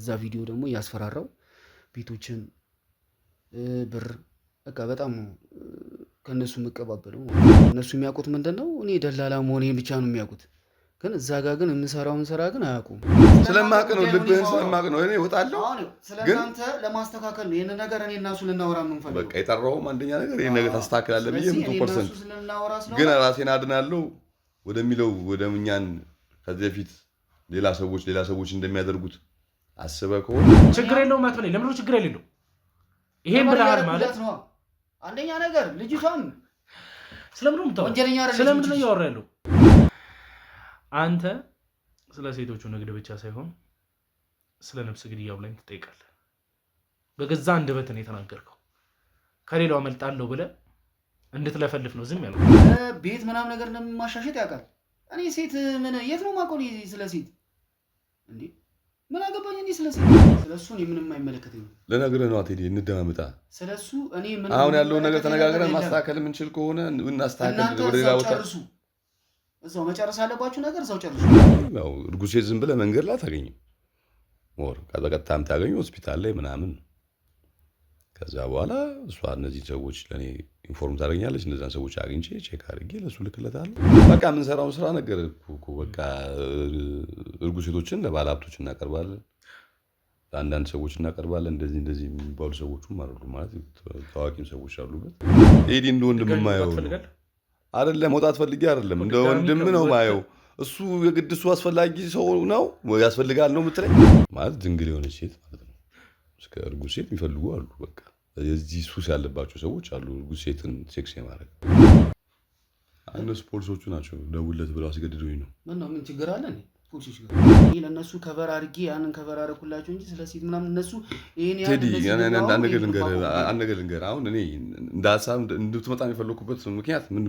በዛ ቪዲዮ ደግሞ ያስፈራራው ቤቶችን ብር በቃ በጣም ነው ከነሱ መቀባበለው። እነሱ የሚያውቁት ምንድነው እኔ ደላላ መሆኔን ብቻ ነው የሚያውቁት። ግን እዛ ጋር ግን የምሰራውን ስራ ግን አያውቁም። ስለማቅ ነው ልብህን ስለማቅ ነው። እኔ እወጣለሁ ግን አንተ ለማስተካከል ነው ይሄን ነገር እኔ እና እሱ ልናወራ የምንፈልገው። በቃ የጠራውም አንደኛ ነገር ይሄን ነገር ታስተካክላለህ ብዬ 100% ግን ራሴን አድናለሁ ወደሚለው ወደምኛን ከዚህ በፊት ሌላ ሰዎች እንደሚያደርጉት አስበህ ከሆነ ችግር የለውም አትበለኝ። ለምን ነው ችግር የሌለው? ይሄን ብለሃል ማለት ነው። አንደኛ ነገር ልጅቷም ወንጀለኛ አይደለም። ስለምን ነው ያወራ ያለው? አንተ ስለ ሴቶቹ ንግድ ብቻ ሳይሆን ስለ ነፍስ ግድያው ላይ ትጠይቃለህ። በገዛ አንደበት ነው የተናገርከው። ከሌላው አመልጣለሁ ብለህ እንድትለፈልፍ ነው ዝም ያለው። ቤት ምናምን ነገር እንደማሻሸጥ ያውቃል። እኔ ሴት ምን የት ነው ማቆል ስለ ሴት እንዴ? ምን አገባኝ እኔ ስለ ሴት? ስለሱ እኔ ምንም አይመለከተኝም። ለነገርህ ነው አትሄድ እንደማመጣ ስለሱ እኔ ምን አሁን ያለውን ነገር ተነጋግረን ማስተካከል የምንችል ከሆነ እናስተካክል። ወደ ሌላ ቦታ እዛው መጨረስ አለባችሁ ነገር እዛው ጨርሱ። ያው እርጉዝ ሴት ዝም ብለህ መንገድ ላይ አታገኝም። ሞር ቀጥታ የምታገኘው ሆስፒታል ላይ ምናምን። ከዛ በኋላ እሷ እነዚህ ሰዎች ለእኔ ኢንፎርም ታደርገኛለች። እነዛን ሰዎች አግኝቼ ቼክ አድርጌ ለእሱ ልክለታለሁ። በቃ የምንሰራውን ስራ ነገር እኮ በቃ እርጉዝ ሴቶችን ለባለ ሀብቶች እናቀርባለን፣ ለአንዳንድ ሰዎች እናቀርባለን። እንደዚህ የሚባሉ ሰዎችም አሉ ማለት ታዋቂም ሰዎች አሉበት። ኤዲ እንደ ወንድም የማየው አይደለም፣ መውጣት ፈልጌ አይደለም፣ እንደ ወንድም ነው ማየው። እሱ የግድ እሱ አስፈላጊ ሰው ነው ያስፈልጋል ነው የምትለኝ ማለት ድንግል የሆነች ሴት ማለት ነው። እስከ እርጉዝ ሴት የሚፈልጉ አሉ። በቃ የዚህ ሱስ ያለባቸው ሰዎች አሉ፣ እርጉዝ ሴትን ሴክስ የማድረግ። እነሱ ፖሊሶቹ ናቸው ደውለት ብለው አስገድደውኝ ነው። ምን ችግር አለ? ፖሊሶች ጋር እኔ ለእነሱ ከቨር አድርጌ ያንን ከቨር አደረኩላቸው እንጂ ስለ ሴት ምናምን እነሱ ይሄን አንድ ነገር ልንገርህ። አሁን እኔ እንደ ሀሳብ እንድትመጣ የፈለኩበት ምክንያት ምን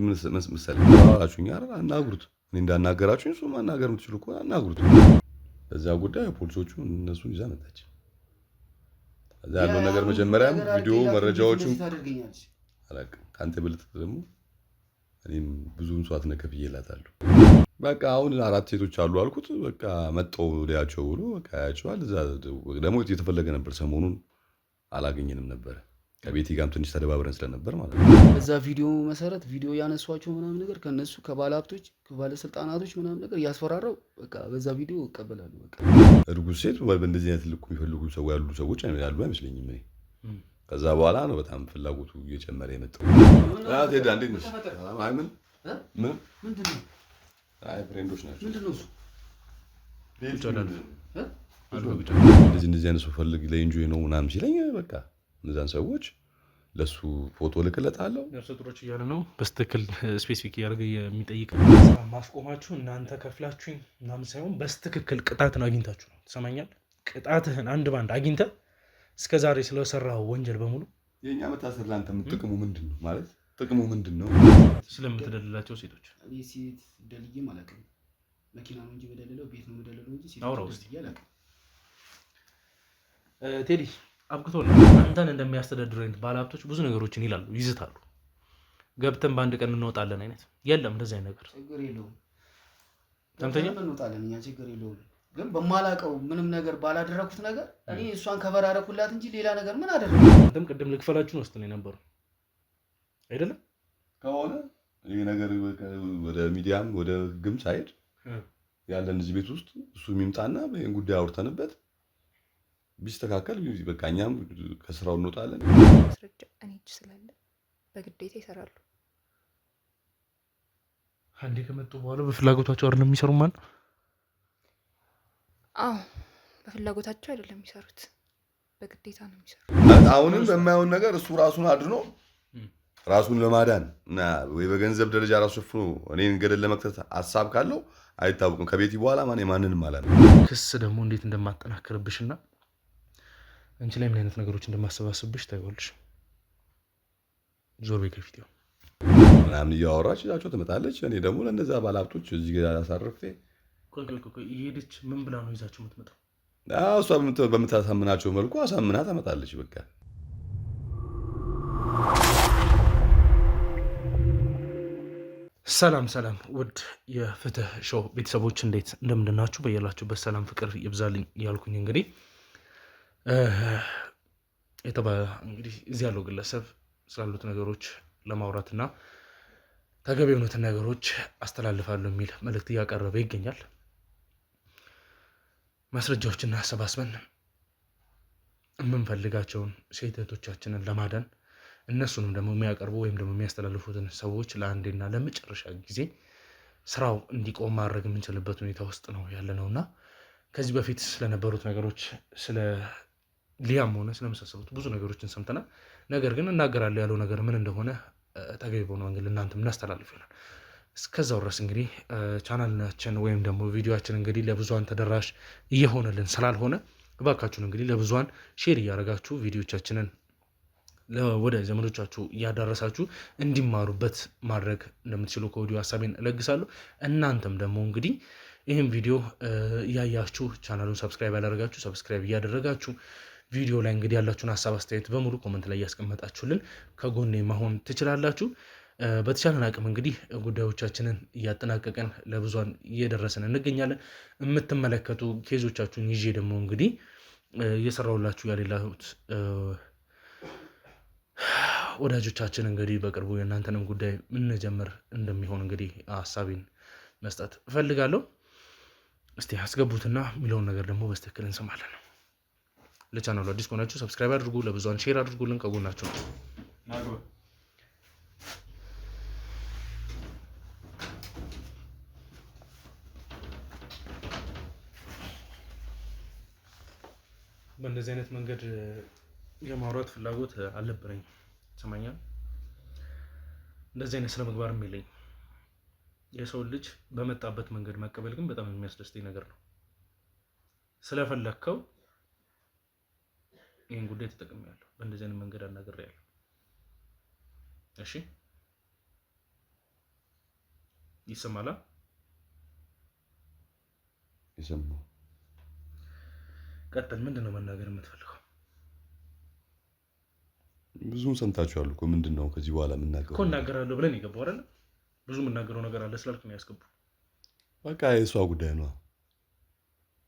መሰለህ? አላችሁኝ አይደል? አናግሩት። እኔ እንዳናገራችሁኝ እሱ ማናገር የምትችሉ እኮ አናግሩት። በዛ ጉዳይ ፖሊሶቹ እነሱን ይዛ መጣች። እዛ ያለው ነገር መጀመሪያም ቪዲዮ መረጃዎቹን አላውቅም። ከአንተ ብልጥ ደግሞ እኔም ብዙም ሰዓት ነከፍዬላታለሁ። በቃ አሁን 4 ሴቶች አሉ አልኩት። በቃ መጣው ሊያቸው ብሎ በቃ ያቸዋል። እዛ ደግሞ የተፈለገ ነበር። ሰሞኑን አላገኘንም ነበር። ከቤቲ ጋርም ትንሽ ተደባብረን ስለነበር ማለት ነው። በዛ ቪዲዮ መሰረት ቪዲዮ ያነሷቸው ምናምን ነገር ከነሱ ከባለ ሀብቶች ከባለስልጣናቶች ምናምን ነገር ያስፈራራው በቃ በዛ ቪዲዮ እቀበላሉ። በቃ እርጉዝ ሴት በእንደዚህ አይነት ልኩ የሚፈልጉ ሰዎች ያሉ አይመስለኝም እኔ። ከዛ በኋላ ነው በጣም ፍላጎቱ እየጨመረ የመጣው። ቴዳ እንዴት ነሽ? ምንድን ነው? አይ ፍሬንዶች ናቸው። ምንድን ነው እሱ? እንደዚህ አይነት ሰው ፈልግ ለኢንጆይ ነው ምናምን ሲለኝ በቃ እነዛን ሰዎች ለሱ ፎቶ ልክለታለሁ። ነፍሰ ጡሮች እያለ ነው በስትክክል ስፔሲፊክ እያደረገ የሚጠይቅ ማስቆማችሁ እናንተ ከፍላችሁኝ ምናምን ሳይሆን በስትክክል ቅጣትን አግኝታችሁ ነው። ትሰማኛል? ቅጣትህን አንድ ባንድ አግኝተህ እስከ ዛሬ ስለሰራው ወንጀል በሙሉ የኛ መታሰር ላንተ ጥቅሙ ምንድን ነው? ማለት ጥቅሙ ምንድን ነው? ስለምትደልላቸው ሴቶች እኔ ሴት ደልዬ ማለት ነው። መኪና ነው እንጂ በደልለው ቤት ነው በደልለው እንጂ ሴት ደልዬ ቴዲ አብቅቶልህ አንተን እንደሚያስተዳድረኝ ባለሀብቶች ብዙ ነገሮችን ይላሉ፣ ይዝታሉ። ገብተን በአንድ ቀን እንወጣለን አይነት የለም። እንደዚህ አይነት ነገር ችግር የለውም። ሰምተኛ እንወጣለን እኛ ችግር የለውም። ግን በማላውቀው ምንም ነገር ባላደረኩት ነገር እኔ እሷን ከቨር አደረኩላት እንጂ ሌላ ነገር ምን አደረኩ? አንተም ቅድም ልክፈላችሁ ነው ስትለኝ ነበሩ አይደለም? ከሆነ ይሄ ነገር ወደ ሚዲያም ወደ ግም ሳይሄድ ያለን እዚህ ቤት ውስጥ እሱ የሚምጣና ይሄን ጉዳይ አውርተንበት ቢስተካከል በቃ እኛም ከስራው እንወጣለን። ማስረጃ እኔ እጅ ስላለ በግዴታ ይሰራሉ። አንዴ ከመጡ በኋላ በፍላጎታቸው አይደለም የሚሰሩ ማለት ነው። አዎ በፍላጎታቸው አይደለም የሚሰሩት፣ በግዴታ ነው የሚሰሩት። አሁንም በማይሆን ነገር እሱ ራሱን አድኖ ራሱን ለማዳን እና ወይ በገንዘብ ደረጃ ራሱ ሸፍኖ እኔን ገደል ለመክተት ሐሳብ ካለው አይታወቅም። ከቤቲ በኋላ ማንንም ማለት ነው። ክስ ደግሞ እንዴት እንደማጠናከርብሽና አንቺ ላይ ምን አይነት ነገሮች እንደማሰባስብሽ ታይዋለሽ። ዞር በይ ከፊት ያው ምናምን እያወራች ይዛቸው ትመጣለች። እኔ ደግሞ ለእነዛ ባለሀብቶች እዚህ ጋር አሳርፌ ቆይ እየሄደች ምን ብላ ነው ይዛቸው የምትመጣው? እሷ በምታሳምናቸው መልኩ አሳምና ታመጣለች። በቃ ሰላም ውድ የፍትህ ሾው ቤተሰቦች እንዴት እንደምንድናችሁ? በያላችሁበት ሰላም ፍቅር ይብዛልኝ እያልኩኝ እንግዲህ እንግዲህ እዚህ ያለው ግለሰብ ስላሉት ነገሮች ለማውራትና ተገቢ የሆኑትን ነገሮች አስተላልፋለሁ የሚል መልእክት እያቀረበ ይገኛል። ማስረጃዎችን አሰባስበን የምንፈልጋቸውን ሴት እህቶቻችንን ለማዳን እነሱንም ደግሞ የሚያቀርቡ ወይም ደግሞ የሚያስተላልፉትን ሰዎች ለአንዴና ለመጨረሻ ጊዜ ስራው እንዲቆም ማድረግ የምንችልበት ሁኔታ ውስጥ ነው ያለ ነውና ከዚህ በፊት ስለነበሩት ነገሮች ስለ ሊያም ሆነ ስለመሳሰሉት ብዙ ነገሮችን ሰምተናል። ነገር ግን እናገራለሁ ያለው ነገር ምን እንደሆነ ተገቢ በሆነ መንገድ እናንተም እናስተላልፍ ይሆናል። እስከዛው ድረስ እንግዲህ ቻናላችን ወይም ደግሞ ቪዲዮአችን እንግዲህ ለብዙሃን ተደራሽ እየሆነልን ስላልሆነ እባካችሁን እንግዲህ ለብዙሃን ሼር እያደረጋችሁ ቪዲዮቻችንን ወደ ዘመዶቻችሁ እያዳረሳችሁ እንዲማሩበት ማድረግ እንደምትችሉ ከወዲሁ ሀሳቤን እለግሳለሁ። እናንተም ደግሞ እንግዲህ ይህን ቪዲዮ እያያችሁ ቻናሉን ሰብስክራይብ ያላደረጋችሁ ሰብስክራይብ እያደረጋችሁ ቪዲዮ ላይ እንግዲህ ያላችሁን ሀሳብ አስተያየት በሙሉ ኮመንት ላይ እያስቀመጣችሁልን ከጎኔ መሆን ትችላላችሁ። በተቻለን አቅም እንግዲህ ጉዳዮቻችንን እያጠናቀቀን ለብዙሃን እየደረስን እንገኛለን። የምትመለከቱ ኬዞቻችሁን ይዤ ደግሞ እንግዲህ እየሰራሁላችሁ ያሌላሁት ወዳጆቻችን እንግዲህ በቅርቡ የእናንተንም ጉዳይ ምንጀምር እንደሚሆን እንግዲህ ሀሳቤን መስጠት እፈልጋለሁ። እስቲ አስገቡትና የሚለውን ነገር ደግሞ በስትክክል እንሰማለን። ለቻናሉ አዲስ ከሆናችሁ ሰብስክራይብ አድርጉ፣ ለብዙሃን ሼር አድርጉልን፣ ከጎናችሁ ነው። በእንደዚህ አይነት መንገድ የማውራት ፍላጎት አልነበረኝም። ሰማኛል። እንደዚህ አይነት ስነ ምግባርም የለኝም። የሰው ልጅ በመጣበት መንገድ መቀበል ግን በጣም የሚያስደስተኝ ነገር ነው። ስለፈለግከው ይህን ጉዳይ ተጠቅሜያለሁ። በእንደዚህ አይነት መንገድ አናግሬያለሁ። እሺ ይሰማላ? ይሰማል። ቀጥል። ምንድን ነው መናገር የምትፈልገው? ብዙም ሰምታችኋል እኮ ምንድን ነው ከዚህ በኋላ የምናገረው? እኮ እናገራለሁ ብለን የገባው አይደለ? ብዙ የምናገረው ነገር አለ ስላልክ ነው ያስገቡ። በቃ የእሷ ጉዳይ ነው።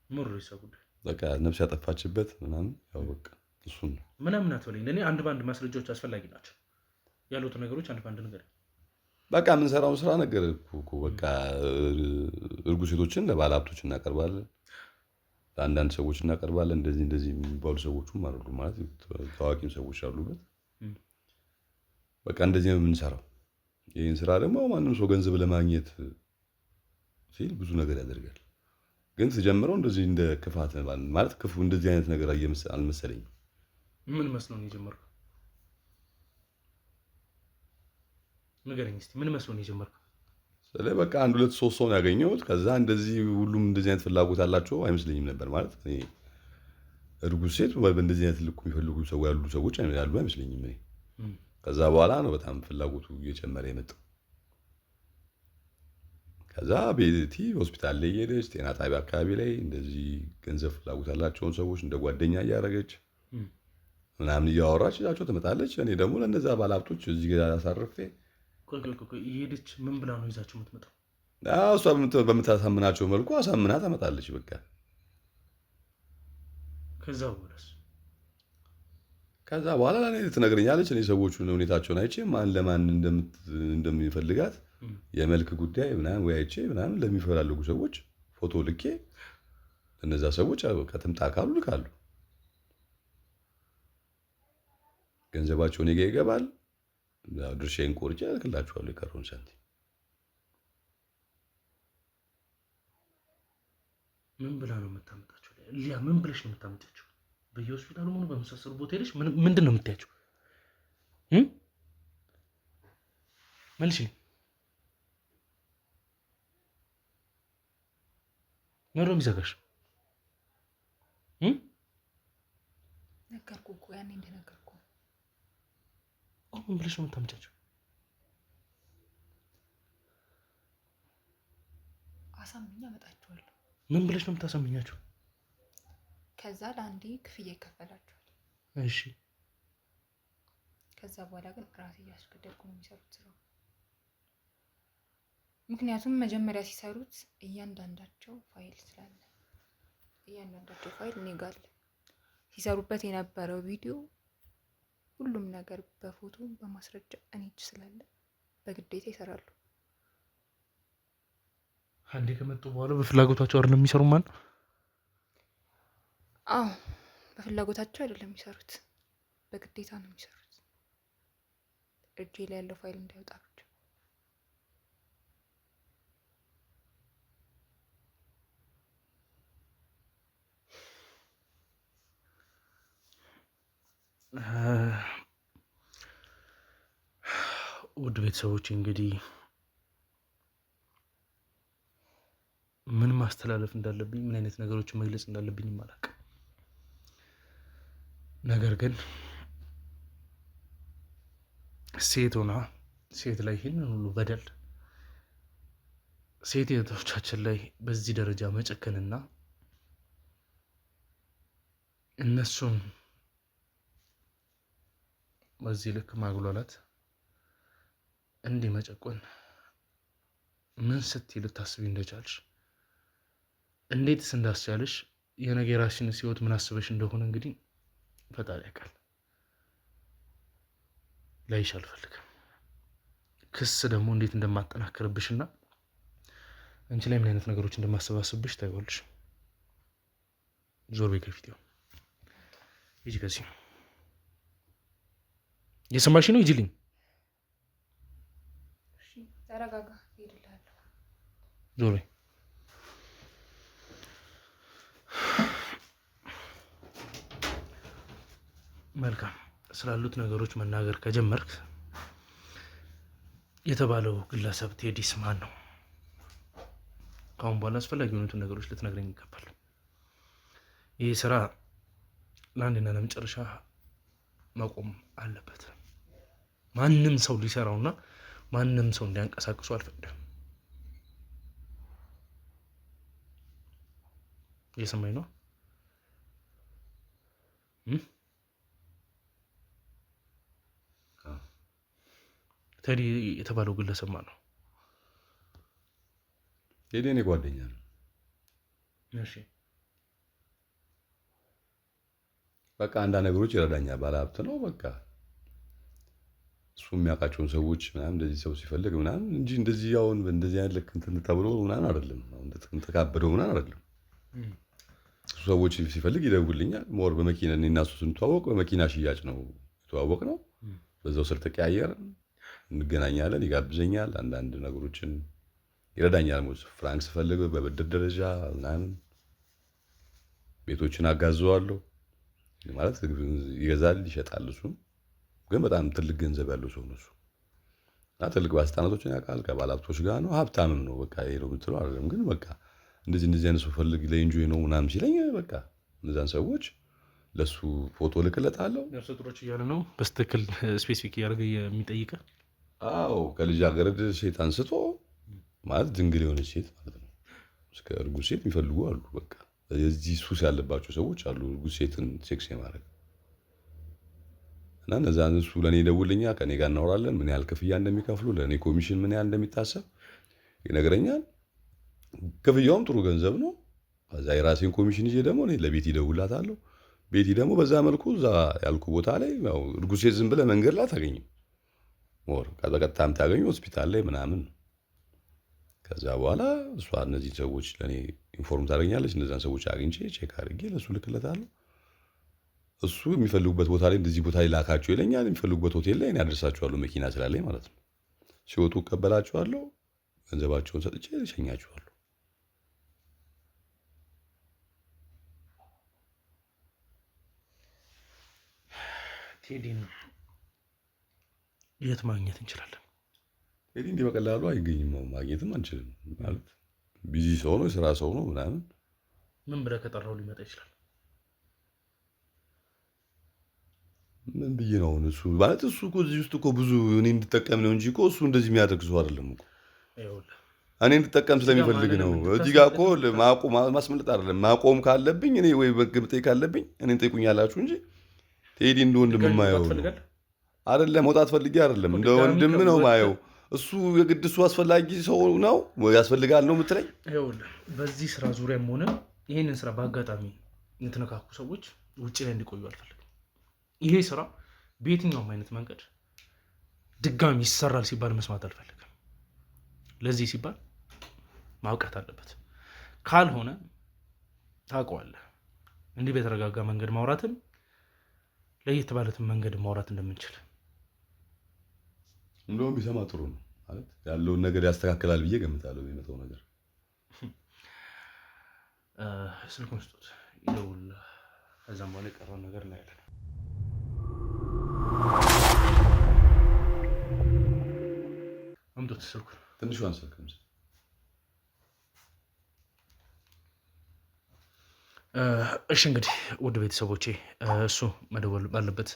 ምሩ የእሷ ጉዳይ በቃ ነፍስ ያጠፋችበት ምናምን ያው በቃ እሱን ነው ምናምን አትበለኝ። ለእኔ አንድ በአንድ ማስረጃዎች አስፈላጊ ናቸው ያሉትን ነገሮች አንድ በአንድ ነገር በቃ የምንሰራውን ስራ ነገር እኮ በቃ እርጉዝ ሴቶችን ለባለ ሀብቶች እናቀርባለን፣ ለአንዳንድ ሰዎች እናቀርባለን። እንደዚህ የሚባሉ ሰዎችም አሉ ማለት ታዋቂም ሰዎች አሉበት። በቃ እንደዚህ ነው የምንሰራው። ይህን ስራ ደግሞ ማንም ሰው ገንዘብ ለማግኘት ሲል ብዙ ነገር ያደርጋል። ግን ስጀምረው እንደዚህ እንደ ክፋት ማለት ክፉ እንደዚህ አይነት ነገር አልመሰለኝም። ምን መስሎ ነው የጀመርከው? ንገረኝ እስኪ ምን መስሎ ነው የጀመርከው? ስለ በቃ 1 2 3 ሰው ነው ያገኘሁት። ከዛ እንደዚህ ሁሉም እንደዚህ አይነት ፍላጎት አላቸው አይመስለኝም ነበር ማለት እኔ እርጉዝ ሴት በእንደዚህ አይነት ልኩ የሚፈልጉ ሰዎች ያሉ አይመስለኝም እኔ። ከዛ በኋላ ነው በጣም ፍላጎቱ እየጨመረ የመጣው። ከዛ ቤቲ ሆስፒታል ላይ ሄደች፣ ጤና ጣቢያ አካባቢ ላይ እንደዚህ ገንዘብ ፍላጎት ያላቸውን ሰዎች እንደ ጓደኛ እያደረገች ምናምን እያወራች ይዛቸው ትመጣለች። እኔ ደግሞ ለእነዛ ባለሀብቶች እዚህ ጋር አሳርፌ እየሄደች ምን ብላ ነው ይዛቸው የምትመጣው? እሷ በምታሳምናቸው መልኩ አሳምና ታመጣለች። በቃ ከዛ በኋላ ለእኔ ትነግረኛለች። እኔ ሰዎቹን ሁኔታቸውን አይቼ ማን ለማን እንደሚፈልጋት የመልክ ጉዳይ ምናምን ወይ አይቼ ምናምን ለሚፈላለጉ ሰዎች ፎቶ ልኬ እነዛ ሰዎች ከትምጣ ካሉ ልካሉ። ገንዘባቸው እኔ ጋ ይገባል። ድርሻዬን ቆርጬ እልክላችኋለሁ የቀረውን ሳንቲም። ምን ብላ ነው የምታመጣቸው? ሊያ ምን ብለሽ ነው የምታመጣቸው? በየሆስፒታሉ ሆኖ በመሳሰሉ ቦታ ሄደሽ ምንድን ነው የምታያቸው? መልሽ ምንድን ነው የሚዘጋሽ? ነገርኩህ እኮ ያኔ እንደነገርኩህ። ምን ብለሽ ነው የምታመጫቸው? አሳምኛ እመጣቸዋለሁ። ምን ብለሽ ነው የምታሳምኛቸው? ከዛ ለአንዴ ክፍያ ይከፈላቸዋል። እሺ። ከዛ በኋላ ግን ራሴ እያስገደልኩ ነው የሚሰሩት ስራው። ምክንያቱም መጀመሪያ ሲሰሩት እያንዳንዳቸው ፋይል ስላለ እያንዳንዳቸው ፋይል እኔ ጋር አለ። ሲሰሩበት የነበረው ቪዲዮ ሁሉም ነገር በፎቶ በማስረጃ እኔ እጅ ስላለ በግዴታ ይሰራሉ። አንዴ ከመጡ በኋላ በፍላጎታቸው አይደለም የሚሰሩ ማለት ነው? አዎ በፍላጎታቸው አይደለም የሚሰሩት፣ በግዴታ ነው የሚሰሩት። እጄ ላይ ያለው ፋይል እንዳይወጣ ብቻ። ውድ ቤተሰቦች እንግዲህ ምን ማስተላለፍ እንዳለብኝ ምን አይነት ነገሮችን መግለጽ እንዳለብኝ አላውቅም። ነገር ግን ሴት ሆና ሴት ላይ ይህንን ሁሉ በደል ሴት እህቶቻችን ላይ በዚህ ደረጃ መጨከንና እነሱን በዚህ ልክ ማጉላላት እንዲህ መጨቆን ምን ስትይ ልታስቢ እንደቻልሽ እንዴትስ እንዳስቻለሽ የነገ የራስሽን ህይወት ምን አስበሽ እንደሆነ እንግዲህ ፈጣሪ ያውቃል። ላይሽ አልፈልግም። ክስ ደግሞ እንዴት እንደማጠናክርብሽና አንቺ ላይ ምን አይነት ነገሮች እንደማሰባስብሽ ታይዋለሽ። ዞር በይ ከፊት ይሁን ሂጂ። ከዚህ የሰማሽ ነው። ሂጂልኝ። እሺ ተረጋጋ። ሄድልሃለሁ። ዞር በይ። መልካም ስላሉት ነገሮች መናገር ከጀመርክ የተባለው ግለሰብ ቴዲስ ማን ነው? ከአሁን በኋላ አስፈላጊ የሆኑትን ነገሮች ልትነግረኝ ይገባል። ይህ ስራ ለአንድና ለመጨረሻ መቆም አለበት። ማንም ሰው ሊሰራውና ማንም ሰው እንዲያንቀሳቅሱ አልፈቅድም። እየሰማኝ ነው? ቴዲ የተባለው ግለሰብ ማን ነው? ቴዲ እኔ ጓደኛ ነው። እሺ በቃ አንዳንድ ነገሮች ይረዳኛል። ባለሀብት ነው በቃ እሱ የሚያውቃቸውን ሰዎች ምናምን እንደዚህ ሰው ሲፈልግ ምናምን እንጂ እንደዚህ አሁን እንደዚህ አይነት ልክ እንትን ተብሎ ምናምን አይደለም። አሁን ተካበደው ምናምን አይደለም። እሱ ሰዎች ሲፈልግ ይደውልኛል። ሞር በመኪና እኔና እሱ ስንተዋወቅ በመኪና ሽያጭ ነው የተዋወቅ ነው። በዛው ስር ተቀያየርን፣ እንገናኛለን፣ ይጋብዘኛል፣ አንዳንድ ነገሮችን ይረዳኛል። ፍራንክ ስፈልግ በብድር ደረጃ ምናምን ቤቶችን አጋዘዋለሁ ማለት ይገዛል፣ ይሸጣል። እሱም ግን በጣም ትልቅ ገንዘብ ያለው ሰው ነው እሱ እና ትልቅ ባለስልጣናቶችን ያውቃል። ከባለሀብቶች ጋር ነው፣ ሀብታምም ነው። በቃ ይሄ ነው የምትለው አይደለም። ግን በቃ እንደዚህ አይነት ሰው ፈልግ ለኢንጆይ ነው ምናምን ሲለኝ በቃ እነዛን ሰዎች ለሱ ፎቶ ልክለታለሁ። ነፍሰ ጡሮች እያለ ነው በስትክክል ስፔሲፊክ እያደረገ የሚጠይቀ። አዎ ከልጃገረድ ሴት አንስቶ ማለት ድንግል የሆነች ሴት ማለት ነው እስከ እርጉዝ ሴት የሚፈልጉ አሉ። በቃ የዚህ ሱስ ያለባቸው ሰዎች አሉ፣ እርጉዝ ሴትን ሴክስ የማድረግ እና እነዛን እሱ ለእኔ ይደውልኛል፣ ከኔ ጋር እናወራለን። ምን ያህል ክፍያ እንደሚከፍሉ ለእኔ ኮሚሽን ምን ያህል እንደሚታሰብ ይነግረኛል። ክፍያውም ጥሩ ገንዘብ ነው። ከዛ የራሴን ኮሚሽን ይዤ ደግሞ እኔ ለቤቲ እደውልላታለሁ። ቤቲ ደግሞ በዛ መልኩ እዛ ያልኩ ቦታ ላይ ያው እርጉዝ ሴት ዝም ብለህ መንገድ ላይ አታገኝም። ሞር በቀጥታ የምታገኙ ሆስፒታል ላይ ምናምን። ከዛ በኋላ እሷ እነዚህ ሰዎች ለእኔ ኢንፎርም ታደርገኛለች። እነዛን ሰዎች አግኝቼ ቼክ አድርጌ ለእሱ ልክለታለሁ። እሱ የሚፈልጉበት ቦታ ላይ እንደዚህ ቦታ ላይ ላካቸው ይለኛል። የሚፈልጉበት ሆቴል ላይ እኔ አደርሳቸዋለሁ፣ መኪና ስላለኝ ማለት ነው። ሲወጡ እቀበላቸዋለሁ፣ ገንዘባቸውን ሰጥቼ እሸኛቸዋለሁ። ቴዲን የት ማግኘት እንችላለን? ቴዲ እንዲህ በቀላሉ አይገኝም፣ ማግኘትም አንችልም። ማለት ቢዚ ሰው ነው፣ የስራ ሰው ነው ምናምን። ምን ብለህ ከጠራው ሊመጣ ይችላል? ምን ብዬ ነው እሱ ማለት እሱ እኮ እዚህ ውስጥ እኮ ብዙ እኔ እንድጠቀም ነው እንጂ እኮ እሱ እንደዚህ የሚያደርግ ሰው አይደለም እኮ። እኔ እንድጠቀም ስለሚፈልግ ነው። እዚህ ጋር እኮ ማቆም ማስመለጥ አይደለም። ማቆም ካለብኝ እኔ ወይ በግምጤ ካለብኝ እኔን ጠይቁኛላችሁ እንጂ ቴዲ እንደ ወንድም የማየው አይደለም። መውጣት ፈልጌ አይደለም፣ እንደ ወንድም ነው ማየው። እሱ የግድ እሱ አስፈላጊ ሰው ነው ያስፈልጋል ነው የምትለኝ? ይኸውልህ በዚህ ስራ ዙሪያም ሆነ ይህንን ስራ በአጋጣሚ የተነካኩ ሰዎች ውጭ ላይ እንዲቆዩ አልፈልግም። ይሄ ስራ በየትኛውም አይነት መንገድ ድጋሚ ይሰራል ሲባል መስማት አልፈልግም። ለዚህ ሲባል ማውቃት አለበት። ካልሆነ ታውቀዋለህ፣ እንዲህ በተረጋጋ መንገድ ማውራትም ለየት ባለትም መንገድ ማውራት እንደምንችል። እንደውም ቢሰማ ጥሩ ነው ማለት ያለውን ነገር ያስተካክላል ብዬ ገምታለሁ። የሚመጣው ነገር ስልኩን ስጡት፣ ይደውል። ከዛም በኋላ የቀረውን ነገር እናያለን። አምጡት ስልኩን፣ ትንሿን ስልክ። እሺ እንግዲህ ውድ ቤተሰቦቼ እሱ መደወል ባለበት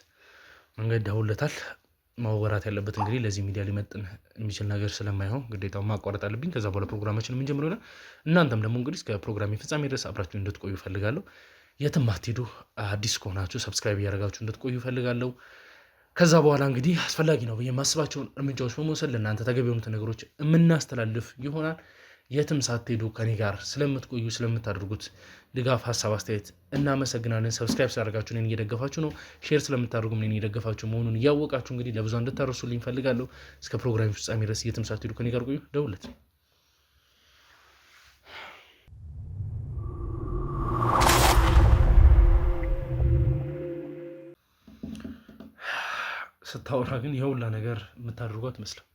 መንገድ ደውለታል። ማወራት ያለበት እንግዲህ ለዚህ ሚዲያ ሊመጥን የሚችል ነገር ስለማይሆን ግዴታውን ማቋረጥ አለብኝ። ከዛ በኋላ ፕሮግራማችን የምንጀምር ይሆናል። እናንተም ደግሞ እንግዲህ እስከ ፕሮግራም ፍጻሜ ድረስ አብራችሁ እንድትቆዩ እፈልጋለሁ። የትም አትሄዱ። አዲስ ከሆናችሁ ሰብስክራይብ እያደረጋችሁ እንድትቆዩ እፈልጋለሁ። ከዛ በኋላ እንግዲህ አስፈላጊ ነው ብዬ የማስባቸውን እርምጃዎች በመውሰድ ለእናንተ ተገቢ የሆኑትን ነገሮች የምናስተላልፍ ይሆናል። የትም ሳትሄዱ ከኔ ጋር ስለምትቆዩ ስለምታደርጉት ድጋፍ፣ ሀሳብ፣ አስተያየት እናመሰግናለን። ሰብስክራይብ ስላደርጋችሁ እኔን እየደገፋችሁ ነው። ሼር ስለምታደርጉ እኔን እየደገፋችሁ መሆኑን እያወቃችሁ እንግዲህ ለብዙ እንድታደርሱልኝ እፈልጋለሁ። እስከ ፕሮግራም ፍጻሜ ድረስ የትም ሳትሄዱ ከኔ ጋር ቆዩ። ደውለት ስታወራ ግን የሁላ ነገር የምታደርጉ አትመስልም።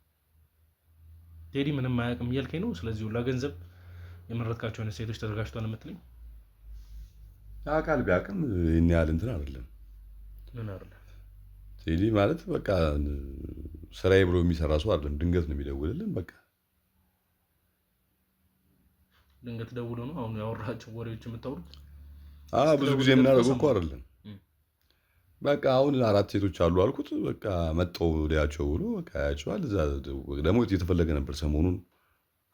ቴዲ ምንም አያውቅም እያልከኝ ነው? ስለዚህ ሁላ ገንዘብ የመረጥካቸው አይነት ሴቶች ተዘጋጅቷል የምትለኝ? አቃል ቢያውቅም ይህን ያህል እንትን አይደለም። ምን አይደለም ቴዲ ማለት በቃ ስራዬ ብሎ የሚሰራ ሰው አይደለም። ድንገት ነው የሚደውልልን። በቃ ድንገት ደውሎ ነው አሁን ያወራቸው ወሬዎች የምታወሩት? ብዙ ጊዜ የምናደርገው እኮ አይደለም። በቃ አሁን 4 ሴቶች አሉ አልኩት። በቃ መጣው ሊያቸው ብሎ በቃ ያቸዋል። እዛ ደግሞ የተፈለገ ነበር። ሰሞኑን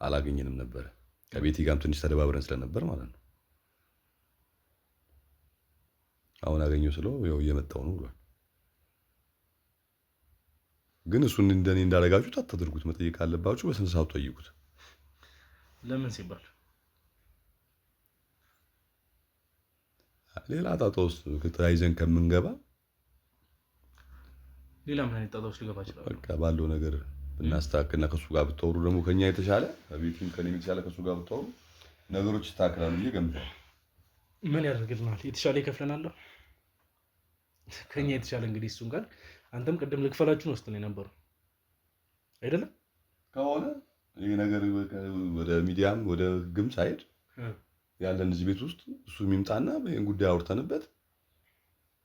አላገኘንም ነበር። ከቤቲ ጋርም ትንሽ ተደባብረን ስለነበር ማለት ነው። አሁን አገኘው ስለው ያው እየመጣው ነው ብሏል። ግን እሱን እንደኔ እንዳደረጋችሁት አታድርጉት። መጠየቅ አለባችሁ። በስንት ሰዓቱ ጠይቁት። ለምን ሲባል ሌላ ጣጣ ውስጥ ከተያይዘን ከምንገባ ሌላ ምን አይነት ጣጣ ውስጥ ሊገባ ይችላል? በቃ ባለው ነገር ብናስተካክልና ከሱ ጋር ብታወሩ ደግሞ ከኛ የተሻለ ከቤቱም ከኔ የተሻለ ከሱ ጋር ብታወሩ ነገሮች ይስተካከላሉ ብዬ ገምታለሁ። ምን ያደርግልናል? የተሻለ ይከፍለናል። ከኛ የተሻለ እንግዲህ እሱን ጋር አንተም ቅድም ልክፈላችሁ ነው ስትል የነበሩ አይደለም ከሆነ ይሄ ነገር ወደ ሚዲያም ወደ ግም ሳይሄድ ያለን እዚህ ቤት ውስጥ እሱ የሚምጣና ይሄን ጉዳይ አውርተንበት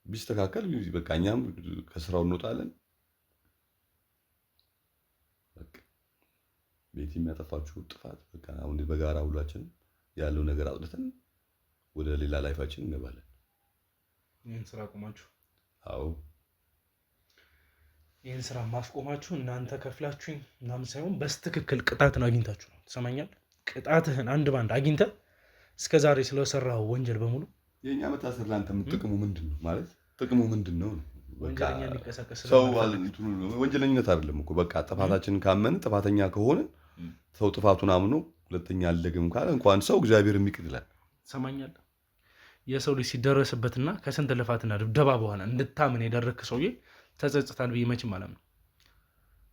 ቢስተካከል በቃ እኛም ከስራው እንወጣለን። በቃ ቤት የሚያጠፋችሁ ጥፋት በቃ አሁን በጋራ ሁላችን ያለው ነገር አጥልተን ወደ ሌላ ላይፋችን እንገባለን። ይሄን ስራ አቆማችሁ? አዎ ይሄን ስራ ማስቆማችሁ እናንተ ከፍላችሁኝ ምናምን ሳይሆን በስትክክል ቅጣትን አግኝታችሁ ነው። ትሰማኛል? ቅጣትህን አንድ ባንድ አግኝተህ እስከዛሬ ስለሰራው ወንጀል በሙሉ የኛ መታሰር ላንተ ጥቅሙ ምንድነው? ማለት ጥቅሙ ምንድነው? በቃ ወንጀለኛ ሊቀሰቀስ ሰው ወንጀለኝነት አይደለም እኮ በቃ ጥፋታችንን ካመን ጥፋተኛ ከሆነ ሰው ጥፋቱን አምኖ ሁለተኛ አልደግም ካለ እንኳን ሰው እግዚአብሔር የሚቅር ይላል። ትሰማኛል? የሰው ልጅ ሲደረስበትና ከስንት ልፋትና ድብደባ በኋላ እንድታምን የደረክ ሰውዬ ተጸጽታል ብዬ መቼም አላምነው።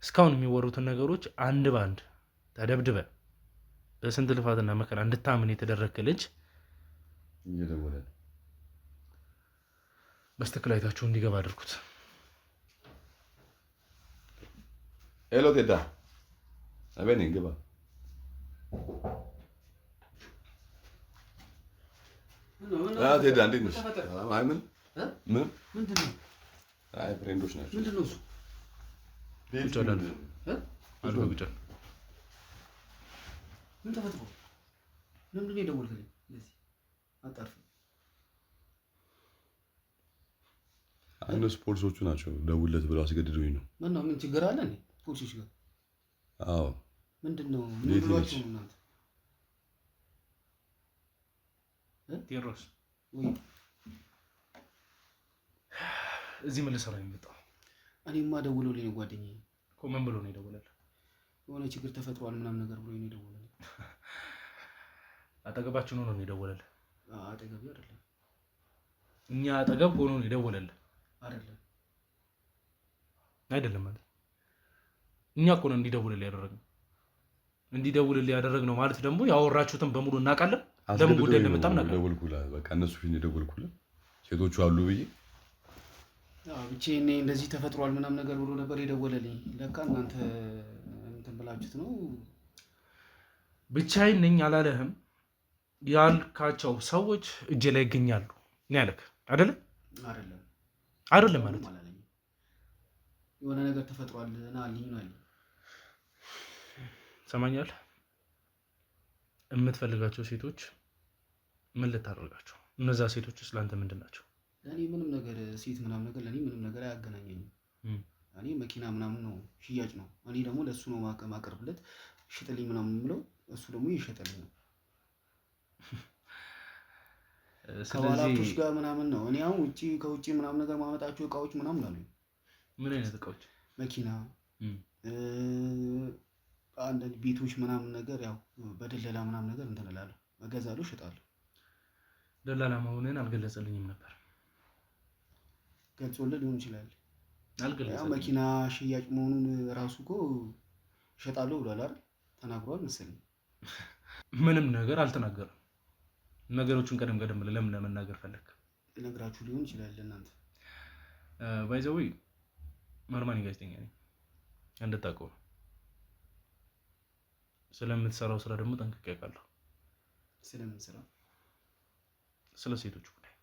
እስካሁን የሚወሩትን ነገሮች አንድ ባንድ ተደብድበ በስንት ልፋትና መከራ እንድታምን የተደረከ ልጅ እየደወለ በስትክክል አይታችሁ እንዲገባ አድርጉት። ሄሎ ቴዳ አቤኔ ግባ። ቴዳ እንዴት ነሽ? አይ ምን ምንድን ነው? አይ ፍሬንዶች ናቸው። ምንድን ነው እሱ? ምን ተፈጥሮ? ለምንድን ነው የደወልክልኝ? አጣርፍ። እነሱ ፖሊሶቹ ናቸው ደውለት ብለው አስገድደውኝ ነው። ምነው ምን ችግር አለ እንዴ ፖሊሶች ጋር? አዎ ምንድን ነው ምን ብሏችሁ ነው እናንተ? ቴዎድሮስ ወይ እዚህ ምን ልሰራ ነው የመጣው? እኔማ ደውሎልኝ ነው ጓደኛዬ እኮ። ምን ብሎ ነው የደወለልህ? የሆነ ችግር ተፈጥሯል ምናምን ነገር ብሎ ነው የደወለልኝ። አጠገባችሁ ነው የደወለልህ? አጠገቤ አይደለም። እኛ አጠገብ ሆኖ ነው የደወለልህ አይደለም ማለት እኛ እኮ ነው እንዲደውልልህ ያደረግነው ማለት ደግሞ ያወራችሁትን በሙሉ እናውቃለን። ለምን ጉዳይ እንደመጣም እናውቃለን። ደወልኩልህ በቃ እነሱ ፊት ደወልኩልህ ሴቶቹ አሉ ብዬ ብቻዬን እንደዚህ ተፈጥሯል ምናምን ነገር ብሎ ነበር የደወለልኝ። ለካ እናንተ እንትን ብላችሁት ነው። ብቻዬን ነኝ አላለህም? ያልካቸው ሰዎች እጄ ላይ ይገኛሉ ነው ያለክ አይደለም? አይደለም ማለት የሆነ ነገር ተፈጥሯል እና አልኝ ነው ያለኝ። ሰማኛል። የምትፈልጋቸው ሴቶች ምን ልታደርጋቸው? እነዛ ሴቶች ውስጥ ለአንተ ምንድን ናቸው? ለእኔ ምንም ነገር ሴት ምናምን ነገር ለእኔ ምንም ነገር አያገናኘኝም። እኔ መኪና ምናምን ነው ሽያጭ ነው። እኔ ደግሞ ለእሱ ነው ማቀርብለት ሽጥልኝ ምናምን የምለው እሱ ደግሞ ይሸጠልኝ ነው። ከባለሀብቶች ጋር ምናምን ነው። እኔ አሁን ከውጭ ምናምን ነገር ማመጣቸው እቃዎች ምናምን አሉ። ምን አይነት እቃዎች? መኪና፣ አንዳንድ ቤቶች ምናምን ነገር ያው በደለላ ምናምን ነገር እንትን እላለሁ፣ እገዛለሁ፣ እሸጣለሁ። ደላላ መሆንህን አልገለጸልኝም ነበር። ገልጾልህ ሊሆን ይችላል። አልገለጸልኝም። መኪና ሽያጭ መሆኑን ራሱ እኮ እሸጣለሁ ብሏል አይደል? ተናግሯል መሰለኝ። ምንም ነገር አልተናገረም። ነገሮቹን ቀደም ብለህ ለምን ለመናገር ፈለክ? ነግራችሁ ሊሆን ይችላል እናንተ። ባይ ዘ ዌይ ማርማኒ ጋዜጠኛ ነኝ እንድታውቀው ነው። ስለምትሰራው ስራ ደግሞ ጠንቅቄ አውቃለሁ። ስለምን ስራ? ስለ ሴቶች ጉዳይ፣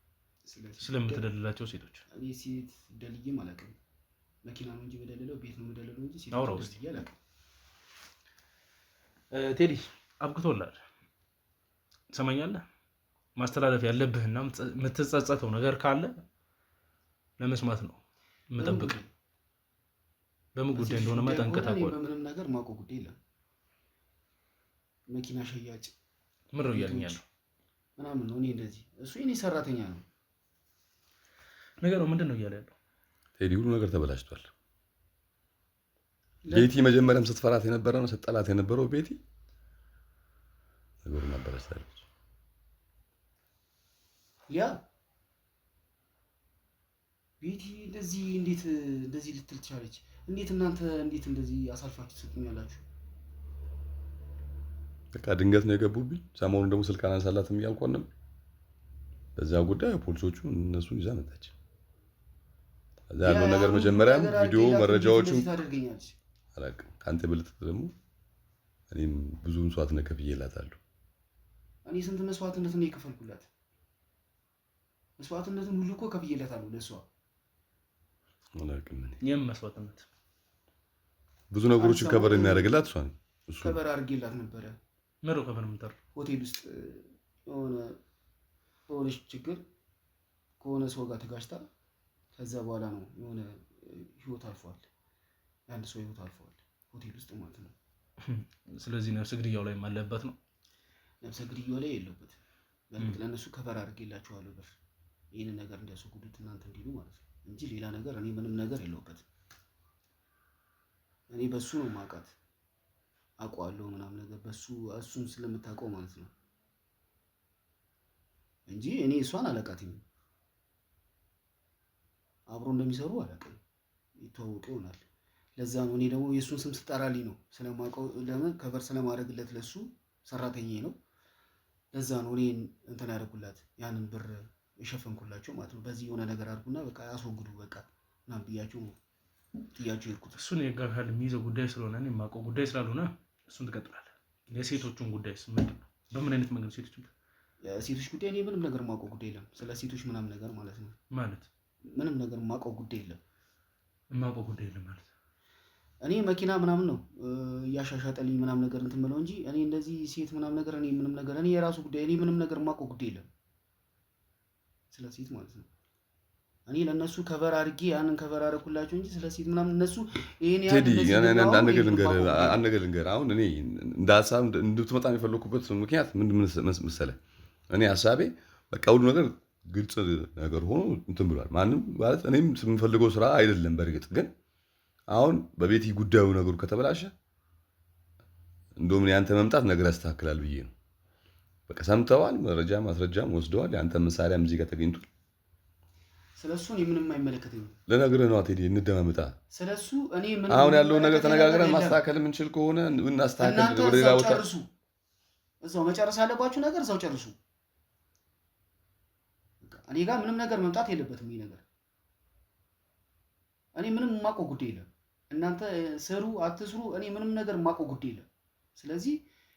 ስለምትደልላቸው ሴቶች። እኔ ሴት ደልዬም አላውቅም። መኪና ነው እንጂ የምደልለው፣ ቤት ነው የምደልለው እንጂ ሴት ደልዬ አላውቅም። ቴዲ አብቅቶላል። ትሰማኛለህ? ማስተላለፍ ያለብህና የምትጸጸተው ነገር ካለ ለመስማት ነው የምጠብቅ። በምን ጉዳይ እንደሆነ ጠንቅቀህ ታውቃለህ። በምንም ነገር ማውቀው ጉዳይ የለም። መኪና ሽያጭ ምን ነው እያለኝ ያለው ምናምን ነው። እኔ እንደዚህ እሱ የኔ ሰራተኛ ነው። ነገሩ ምንድን ነው እያለ ያለው? ቴዲ ሁሉ ነገር ተበላሽቷል። ቤቲ መጀመሪያም ስትፈራት የነበረ ነው፣ ስትጠላት የነበረው ቤቲ ነገሩ አበላሽታለች። ያ ቤቲ እንደዚህ እንዴት እንደዚህ ልትል ትቻለች? እንዴት እናንተ እንዴት እንደዚህ አሳልፋችሁ ትሰጡኛላችሁ? በቃ ድንገት ነው የገቡብኝ። ሰሞኑን ደግሞ ስልክ አላነሳላትም እያልኳት ነበር። በዛ ጉዳይ ፖሊሶቹ እነሱን ይዛ መጣች። እዛ ያለው ነገር መጀመሪያም ቪዲዮ መረጃዎቹን ታደርገኛለች አላውቅም። ከአንተ በልጥ ደግሞ እኔም ብዙ መስዋዕትነት ከፍዬላታለሁ። እኔ ስንት መስዋዕትነት ነው የከፈልኩላት? መስዋዕትነትን ሁሉ እኮ ከፍዬላታለሁ ለእሷ። አላውቅም እኔ የምን መስዋዕትነት? ብዙ ነገሮችን ከበር የሚያደርግላት እሷ ነው። እሱ ከበር አድርጌላት ነበረ። ምሩ ከበር ምንጠር ሆቴል ውስጥ የሆነች ችግር ከሆነ ሰው ጋር ተጋጭታ ከዛ በኋላ ነው የሆነ ህይወት አልፏል። የአንድ ሰው ህይወት አልፏል ሆቴል ውስጥ ማለት ነው። ስለዚህ ነፍሰ ግድያው ላይ ማለበት ነው። ነፍሰ ግድያው ላይ የለበት። በእርግጥ ለእነሱ ከበር አድርጌላቸዋለሁ ብር ይህንን ነገር እንዲያስወግዱት እናንተ እንዲሉ ማለት ነው እንጂ ሌላ ነገር እኔ ምንም ነገር የለውበትም። እኔ በሱ ነው ማውቃት አውቀዋለሁ ምናምን ነገር በሱ እሱን ስለምታውቀው ማለት ነው እንጂ እኔ እሷን አላውቃትም። አብሮ እንደሚሰሩ አላውቅም። ይተዋወቁ ይሆናል። ለዛ ነው እኔ ደግሞ የእሱን ስም ስጠራልኝ ነው ስለማውቀው። ለምን ከበር ስለማድረግለት ለሱ ሰራተኛዬ ነው። ለዛ ነው እኔ እንትን ያደርጉላት ያንን ብር የሸፈንኩላቸው ማለት ነው። በዚህ የሆነ ነገር አድርጉና በቃ ያስወግዱ በቃ ምናምን ብያቸው ነው ጥያቸው ይርኩት። እሱን የጋር የሚይዘው ጉዳይ ስለሆነ እኔ የማውቀው ጉዳይ ስላልሆነ እሱን ትቀጥላለህ። የሴቶቹን ጉዳይስ ምንድን ነው? በምን አይነት መንገድ ሴቶች ጉዳይ እኔ ምንም ነገር የማውቀው ጉዳይ የለም። ስለ ሴቶች ምናምን ነገር ማለት ነው ማለት ምንም ነገር የማውቀው ጉዳይ የለም። የማውቀው ጉዳይ የለም ማለት እኔ መኪና ምናምን ነው እያሻሻጠልኝ ምናምን ነገር እንትን ብለው እንጂ እኔ እንደዚህ ሴት ምናምን ነገር እኔ ምንም ነገር እኔ የራሱ ጉዳይ እኔ ምንም ነገር የማውቀው ጉዳይ የለም ስለ ሴት ማለት ነው። እኔ ለነሱ ከበር አድርጌ ያንን ከበር አደረኩላቸው እንጂ ስለ ሴት ምናምን እነሱ ይሄን ያህል እንደዚህ አንድ ነገር ልንገርህ። አሁን እኔ እንደ ሀሳብ እንድትመጣ የፈለኩበት ምክንያት ምንድን መሰለህ? እኔ ሀሳቤ በቃ ሁሉ ነገር ግልጽ ነገር ሆኖ እንትን ብሏል። ማንም ማለት እኔም የምፈልገው ስራ አይደለም። በእርግጥ ግን አሁን በቤቲ ጉዳዩ ነገሩ ከተበላሸ እንደውም ያንተ መምጣት ነገር ያስተካክላል ብዬ ነው። በቃ ሰምተዋል፣ መረጃ ማስረጃም ወስደዋል። ያንተ መሳሪያም እዚህ ጋር ተገኝቷል። ስለሱ እኔ ምንም አይመለከተኝም። ለነገርህ ነው ቴዲ፣ እንደማመጣ ስለሱ እኔ ምንም አሁን ያለውን ነገር ተነጋግረን ማስተካከል የምንችል ከሆነ እናስተካከል። ወደ ሌላ ቦታ ጨርሱ። እዛው መጨረስ ያለባችሁ ነገር እዛው ጨርሱ። እኔ ጋር ምንም ነገር መምጣት የለበትም ይሄ ነገር። እኔ ምንም የማውቀው ጉዳይ የለም። እናንተ ስሩ አትስሩ፣ እኔ ምንም ነገር የማውቀው ጉዳይ የለም። ስለዚህ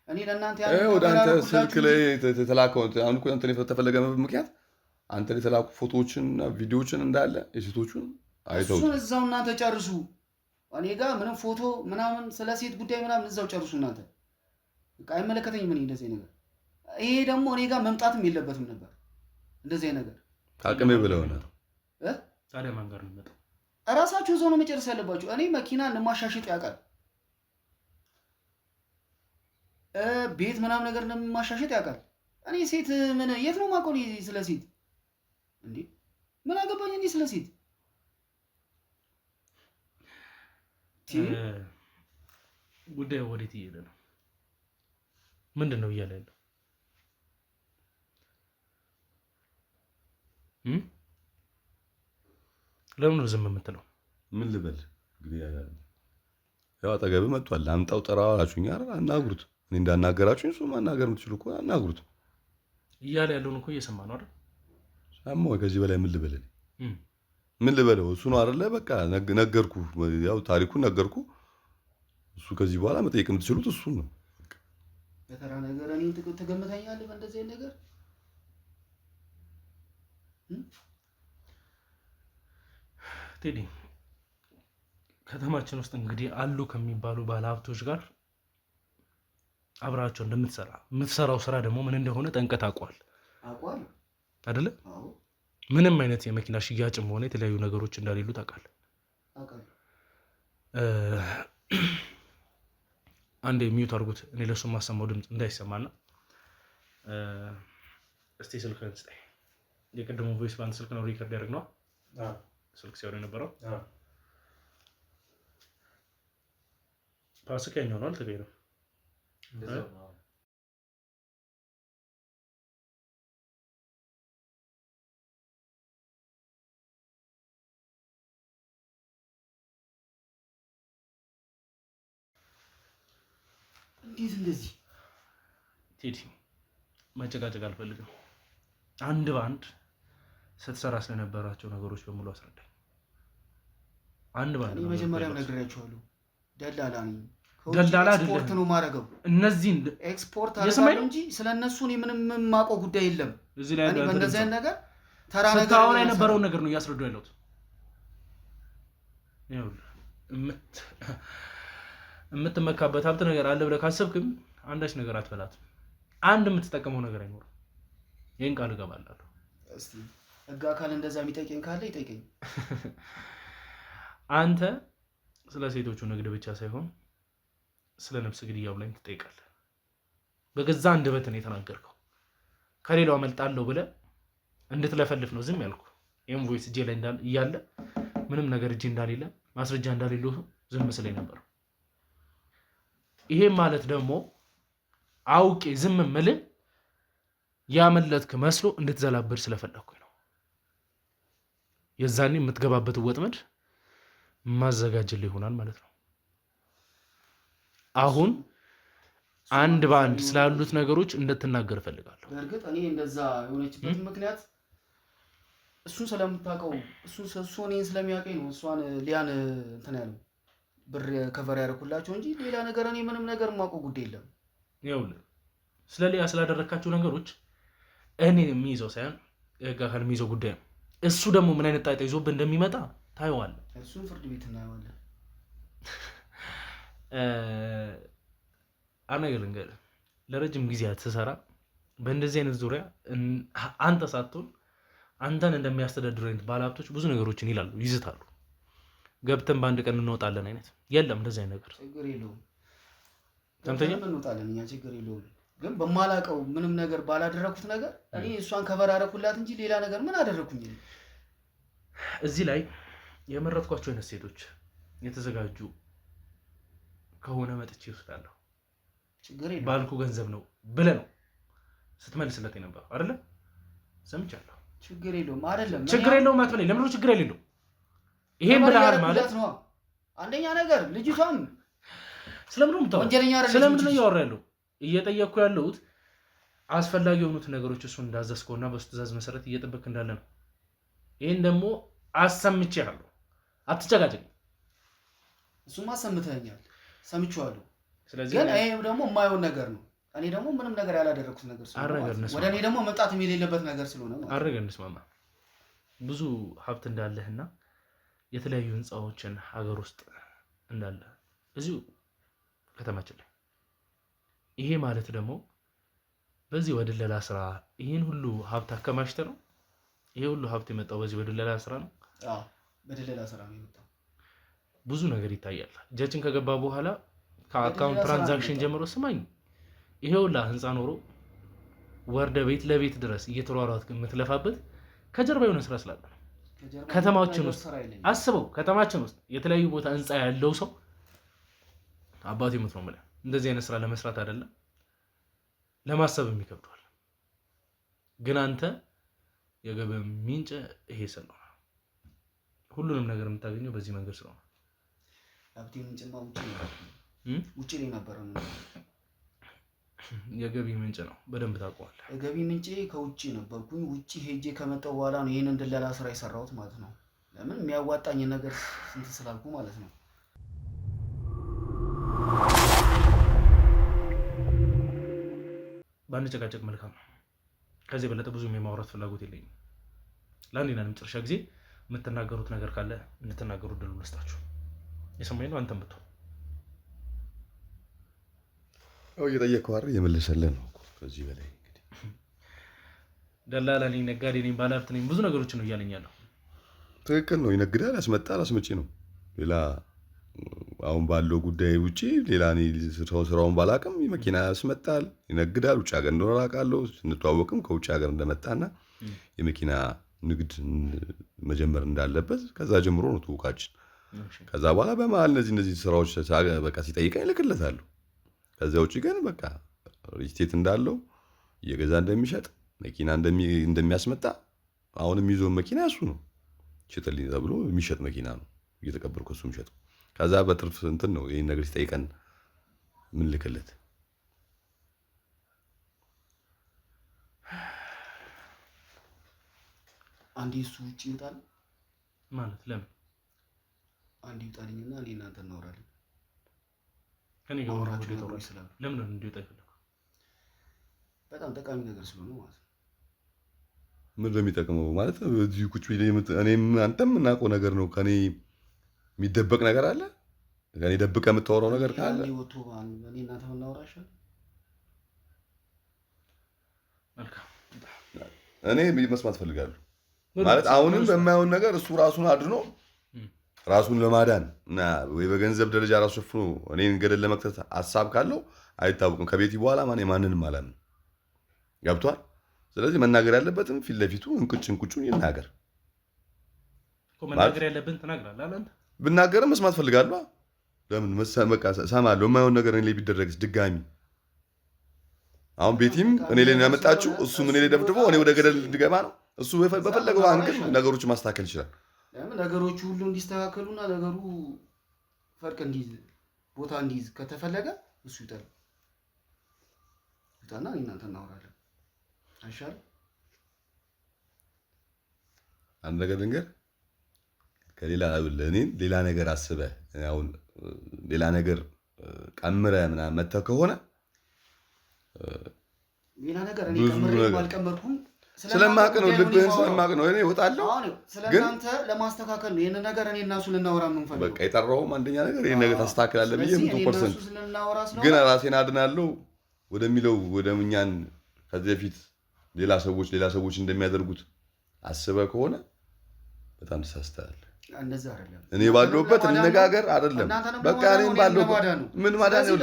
እኔ ለእናንተ ወደ አንተ ስልክ ላይ የተላከው አሁን እኮ አንተ የተፈለገ ምክንያት አንተ የተላኩ ፎቶዎችንና ቪዲዮዎችን እንዳለ የሴቶቹን አይተው እሱን እዛው እናንተ ጨርሱ። እኔ ጋር ምንም ፎቶ ምናምን ስለ ሴት ጉዳይ ምናምን እዛው ጨርሱ እናንተ። በቃ አይመለከተኝም እኔ እንደዚህ ነገር። ይሄ ደግሞ እኔ ጋር መምጣትም የለበትም ነበር እንደዚህ ነገር። አቅሜ ብለው ነው ታዲያ ማን ጋር ነው የሚመጣው? እራሳችሁ እዛው ነው መጨረስ ያለባችሁ። እኔ መኪና እንደማሻሽጥ ያውቃል፣ ቤት ምናምን ነገር እንደማሻሽጥ ያውቃል። እኔ ሴት ምን የት ነው የማውቀው ስለ ሴት እንዴ? ምን አገባኝ እኔ ስለ ሴት? ጉዳዩ ወዴት እየሄደ ነው? ምንድን ነው እያለ ያለው? ለምን ነው ዝም የምትለው? ምን ልበል እንግዲህ ያው አጠገብህ መጥቷል። አምጣው ጠራው አላችሁኝ አይደል? አናግሩት። እኔ እንዳናገራችሁኝ እሱ ማናገር የምትችሉ እኮ አናግሩት እያለ ያለውን እኮ እየሰማ ነው አይደል? ሰማሁ። ከዚህ በላይ ምን ልበል? ምን ልበለው? እሱ ነው አይደለ? በቃ ነገርኩ፣ ያው ታሪኩን ነገርኩ። እሱ ከዚህ በኋላ መጠየቅ የምትችሉት እሱን ነው። በተራ ነገር እኔ ትገምተኛለህ በእንደዚህ አይነት ነገር? ቴዲ ከተማችን ውስጥ እንግዲህ አሉ ከሚባሉ ባለሀብቶች ጋር አብራቸው እንደምትሰራ የምትሰራው ስራ ደግሞ ምን እንደሆነ ጠንቀት አውቋል አይደለ? ምንም አይነት የመኪና ሽያጭም ሆነ የተለያዩ ነገሮች እንዳሌሉ ታውቃለህ። አንዴ ሚዩት አድርጉት፣ እኔ ለሱ ማሰማው ድምፅ እንዳይሰማና። እስቲ ስልክህን ስጠኝ። የቀደሙ ቮይስ ባንድ ስልክ ነው ሪከርድ ያደርግነው ስልክ ሲሆን የነበረው ፓስከኛው ነው አልተገኘም። እንዴት እንደዚህ ቴዲ መጨቃጨቅ አልፈልግም። አንድ በአንድ ስትሰራ ስለነበራቸው ነገሮች በሙሉ አስረዳኝ። አንድ በአንድ እኔ መጀመሪያም ነግሬያቸዋለሁ። ደላላ ነኝ። ደላላ አይደለም፣ ኤክስፖርት ነው ማረገው። እነዚህን ኤክስፖርት አደረጋለሁ እንጂ ስለነሱ እኔ ምንም የማውቀው ጉዳይ የለም። እዚህ ላይ በእንደዚህ አይነት ነገር ተራ ነገር ስታወራ የነበረውን ነገር ነው እያስረዱ ያለሁት። የምትመካበት ሀብት ነገር አለ ብለህ ካሰብክም አንዳች ነገር አትበላትም። አንድ የምትጠቀመው ነገር አይኖርም። ይህን ቃል እገባላለሁ። እስቲ ህግ አካል እንደዛ የሚጠይቀኝ ካለ ይጠይቀኝ። አንተ ስለ ሴቶቹ ንግድ ብቻ ሳይሆን ስለ ነፍስ ግድያው ላይ ትጠይቃለህ። በገዛ አንደበት ነው የተናገርከው። ከሌላው አመልጣለሁ ብለህ እንድትለፈልፍ ነው ዝም ያልኩ። ይሄን ቮይስ እጄ ላይ እያለ ምንም ነገር እጄ እንዳሌለ ማስረጃ እንዳሌለው ዝም ስለኝ ነበር። ይሄ ማለት ደግሞ አውቄ ዝም ምልህ ያመለጥክ መስሎ እንድትዘላበድ ስለፈለኩኝ ነው። የዛኔ የምትገባበት ወጥመድ ማዘጋጀልህ ይሆናል ማለት ነው። አሁን አንድ በአንድ ስላሉት ነገሮች እንድትናገር እፈልጋለሁ። በእርግጥ እኔ እንደዛ የሆነችበት ምክንያት እሱን ስለምታውቀው እሱ እኔን ስለሚያውቀኝ ነው። እሷን ሊያን እንትን ያለው ብር ከቨር ያደረኩላቸው እንጂ ሌላ ነገር እኔ ምንም ነገር የማውቀው ጉዳይ የለም። ይኸውልህ ስለ ሊያ ስላደረካቸው ነገሮች እኔ የሚይዘው ሳይሆን የህግ አካል የሚይዘው ጉዳይ ነው። እሱ ደግሞ ምን አይነት ጣጣ ይዞብህ እንደሚመጣ ታየዋለህ። እሱን ፍርድ ቤት እናየዋለን። ነገር ልንገርህ፣ ለረጅም ጊዜያት ስሰራ በእንደዚህ አይነት ዙሪያ አንተ ሳትሆን አንተን እንደሚያስተዳድሩ አይነት ባለሀብቶች ብዙ ነገሮችን ይላሉ፣ ይዝታሉ። ገብተን በአንድ ቀን እንወጣለን አይነት የለም። እንደዚህ አይነት ነገር ችግር የለውም። ሰምተኛ እንወጣለን እኛ ችግር የለውም። ግን በማላውቀው ምንም ነገር ባላደረኩት ነገር እኔ እሷን ከበር አደረኩላት እንጂ ሌላ ነገር ምን አደረኩኝ? እዚህ ላይ የመረጥኳቸው አይነት ሴቶች የተዘጋጁ ከሆነ መጥቼ ይወስዳለሁ። ችግር የለውም። ባልኩ ገንዘብ ነው ብለህ ነው ስትመልስለት የነበረው አይደለ? ሰምቻለሁ። ችግር የለውም አይደለም ችግር የለውም አትበለኝ። ለምን ነው ችግር የሌለው? ይሄን ብለሃል ማለት ነው። አንደኛ ነገር ልጅቷም ስለምን ነው ወንጀለኛ አይደለም። ስለምን ነው እያወራ ያለው? እየጠየቅኩ ያለሁት አስፈላጊ የሆኑት ነገሮች እሱ እንዳዘዝከውና በሱ ትእዛዝ መሰረት እየጠበቅ እንዳለ ነው። ይሄን ደግሞ አሰምቼሃለሁ። አትጨቃጨቅ። እሱማ ሰምተኸኛል፣ ሰምቼዋለሁ። ስለዚህ ግን ይሄ ደግሞ የማይሆን ነገር ነው። እኔ ደግሞ ምንም ነገር ያላደረኩት ነገር ስለሆነ ወደ እኔ ደግሞ መምጣት የሌለበት ነገር ስለሆነ ነው። አረጋግጥ እንስማማ። ብዙ ሀብት እንዳለህና የተለያዩ ህንፃዎችን ሀገር ውስጥ እንዳለ እዚሁ ከተማችን ላይ ይሄ ማለት ደግሞ በዚህ ወደለላ ስራ ይሄን ሁሉ ሀብት አከማችተ ነው። ይሄ ሁሉ ሀብት የመጣው በዚህ ወደለላ ስራ ነው። አዎ በደለላ ስራ ነው የመጣው። ብዙ ነገር ይታያል። እጃችን ከገባ በኋላ ከአካውንት ትራንዛክሽን ጀምሮ ስማኝ፣ ይሄ ሁላ ህንፃ ኖሮ ወርደ ቤት ለቤት ድረስ እየተሯሯጥክ የምትለፋበት ከጀርባ የሆነ ስራ ስላለ ነው። ከተማችን ውስጥ አስበው፣ ከተማችን ውስጥ የተለያዩ ቦታ ህንፃ ያለው ሰው አባቴ ሙት ነው ማለት እንደዚህ አይነት ስራ ለመስራት አይደለም ለማሰብ የሚከብደዋል። ግን አንተ የገቢ ምንጭ ይሄ ስለሆነ ሁሉንም ነገር የምታገኘው በዚህ መንገድ ስለሆነ ሀብቴ ምንጭማ ውጪ ላይ ነበር ነው። የገቢ ምንጭ ነው፣ በደንብ ታውቀዋለህ። የገቢ ምንጭ ከውጪ ነበርኩኝ። ውጪ ሄጄ ከመጣሁ በኋላ ነው ይሄን እንደለላ ስራ የሰራሁት ማለት ነው። ለምን የሚያዋጣኝ ነገር ስንት ስላልኩ ማለት ነው። ባንጨቃጨቅ መልካም ነው። ከዚህ የበለጠ ብዙ የማውራት ፍላጎት የለኝም። ለአንዴና ለመጨረሻ ጊዜ የምትናገሩት ነገር ካለ እንድትናገሩ ድሉ ልስጣችሁ። የሰማኝ ነው። አንተም ብትሆን እየጠየቅከው አይደል? የመለሰልህ ነው እኮ። ከዚህ በላይ እንግዲህ ደላላ ነኝ፣ ነጋዴ ነኝ፣ ባለሀብት ነኝ፣ ብዙ ነገሮችን ነው እያለኝ ያለው። ትክክል ነው። ይነግዳል፣ ያስመጣል፣ አስመጪ ነው። ሌላ አሁን ባለው ጉዳይ ውጪ ሌላ ስራውን ባላቅም መኪና ያስመጣል፣ ይነግዳል። ውጭ ሀገር እንደሆነ አውቃለሁ። ስንተዋወቅም ከውጭ ሀገር እንደመጣና የመኪና ንግድ መጀመር እንዳለበት ከዛ ጀምሮ ነው ትውቃችን። ከዛ በኋላ በመሀል እነዚህ ስራዎች በቃ ሲጠይቀኝ እልክለታለሁ። ከዚያ ውጭ ግን በቃ ሪስቴት እንዳለው እየገዛ እንደሚሸጥ መኪና እንደሚያስመጣ አሁንም ይዞ መኪና እሱ ነው ሽጥልኝ ተብሎ የሚሸጥ መኪና ነው እየተቀበልኩ እሱ የሚሸጥ። ከዛ በትርፍ እንትን ነው ይህን ነገር ሲጠይቀን ምን ልክለት። አንዴ እሱ ውጭ ይወጣል ማለት ለምን? አንዴ ይወጣልኝና እኔ እናንተ እናወራለን። ከኔ ጋር ወራችሁ ሊተወራ ይችላል። ለምን ነው እንዲወጣ ይፈልጋል? በጣም ጠቃሚ ነገር ስለሆነ ማለት ነው። ምን እንደሚጠቅመው ማለት እዚህ ቁጭ ብዬ እኔም አንተም የምናውቀው ነገር ነው። ከኔ የሚደበቅ ነገር አለ? ከኔ ደብቀህ የምታወራው ነገር ካለ ወጥቶ እኔ እናንተ እናወራሻለን። መልካም። እኔ መስማት ፈልጋለሁ ማለት አሁንም በማይሆን ነገር እሱ ራሱን አድኖ ራሱን ለማዳን እና ወይ በገንዘብ ደረጃ ራሱ ሸፍኖ እኔን ገደል ለመክተት ሀሳብ ካለው አይታወቅም። ከቤቲ በኋላ ማንንም አላምን። ገብቷል? ስለዚህ መናገር ያለበትም ፊት ለፊቱ እንቁጩን ይናገር። መናገር ያለብን ተናግራለህ አንተ። ብናገርም መስማት ፈልጋለሁ። ለምን በቃ ሰማለሁ። የማይሆን ነገር እኔ ላይ ቢደረግስ ድጋሚ አሁን ቤቲም እኔ ላይ ያመጣችው እሱም እኔ ላይ ደብድቦ እኔ ወደ ገደል እንድገባ ነው። እሱ በፈለገው አንግል ነገሮች ማስተካከል ይችላል። ለምን ነገሮቹ ሁሉ እንዲስተካከሉና ነገሩ ፈርቅ እንዲይዝ ቦታ እንዲይዝ ከተፈለገ እሱ ይውጣና እናንተ እናወራለን። አይሻልም? አንድ ነገር ልንገር፣ ከሌላ ለእኔን ሌላ ነገር አስበህ አሁን ሌላ ነገር ቀምረህ ምናምን መተህ ከሆነ ሌላ ነገር እኔ አልቀመርኩም። ስለማቅ ነው፣ ልብህን ስለማቅ ነው። እኔ እወጣለሁ፣ ግን አንተ ለማስተካከል ነው። ይሄን ነገር እኔ እና እሱ ልናወራ የምንፈልገው በቃ የጠራሁም አንደኛ ነገር ይሄን ነገር ታስተካክላለህ ብዬ 100% ግን ራሴን አድናለሁ ወደሚለው ወደ እኛን ከዚህ በፊት ሌላ ሰዎች እንደሚያደርጉት አስበህ ከሆነ በጣም ተሳስተሃል። እንደዛ አይደለም። እኔ ባለሁበት እንነጋገር አይደለም። በቃ እኔም ባለሁበት ምን ማዳን ነው?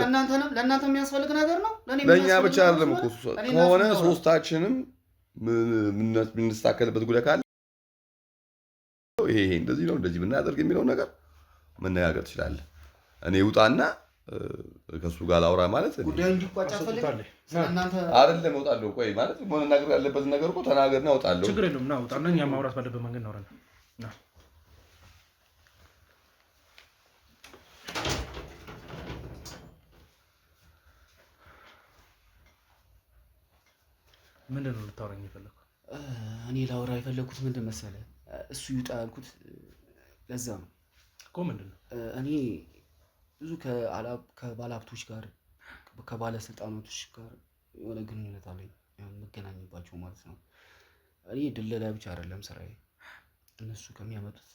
ለእናንተ የሚያስፈልግ ነገር ነው። ለእኛ ብቻ አይደለም እኮ ከሆነ ሶስታችንም የምንስተካከልበት ጉዳይ ካለ ይሄ እንደዚህ ነው እንደዚህ ብናደርግ የሚለው ነገር መነጋገር ትችላለህ። እኔ ውጣና ከሱ ጋር ላውራ ማለት ጉዳዩ እንዲቋጭ አልፈልግም። እናንተ አይደለም እወጣለሁ። ቆይ ማለት መናገር ያለበትን ነገር እኮ ተናገርና እወጣለሁ። ችግር የለውም ና እወጣና እኛ ማውራት ባለበት መንገድ እናወራለን። ምንድን ነው ልታወራኝ የፈለኩት? እኔ ላውራ የፈለኩት ምንድን መሰለህ፣ እሱ ይውጣ ያልኩት ለዛ ነው እኮ። ምንድን ነው? እኔ ብዙ ከባለሀብቶች ጋር ከባለስልጣናቶች ጋር የሆነ ግንኙነት አለኝ፣ የምገናኝባቸው ማለት ነው። እኔ ድለላ ብቻ አይደለም ስራዬ። እነሱ ከሚያመጡት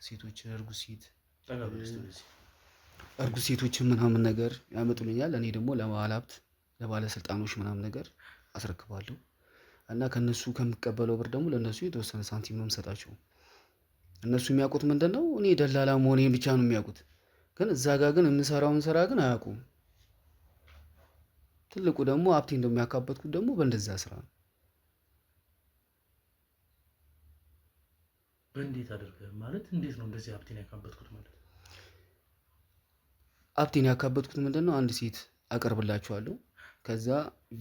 ሴቶች እርጉዝ ሴቶችን ምናምን ነገር ያመጡልኛል። እኔ ደግሞ ለባለሀብት ለባለስልጣኖች ምናምን ነገር አስረክባለሁ እና ከነሱ ከምቀበለው ብር ደግሞ ለእነሱ የተወሰነ ሳንቲም ነው የምሰጣቸው። እነሱ የሚያውቁት ምንድን ነው እኔ ደላላ መሆኔን ብቻ ነው የሚያውቁት። ግን እዛ ጋር ግን የምሰራውን ስራ ግን አያውቁም። ትልቁ ደግሞ ሀብቴ እንደሚያካበትኩት ደግሞ በእንደዛ ስራ ነው። በእንዴት አድርገህ ማለት እንዴት ነው እንደዚህ ሀብቴን ያካበትኩት ማለት? ሀብቴን ያካበትኩት ምንድን ነው አንድ ሴት አቀርብላችኋለሁ፣ ከዛ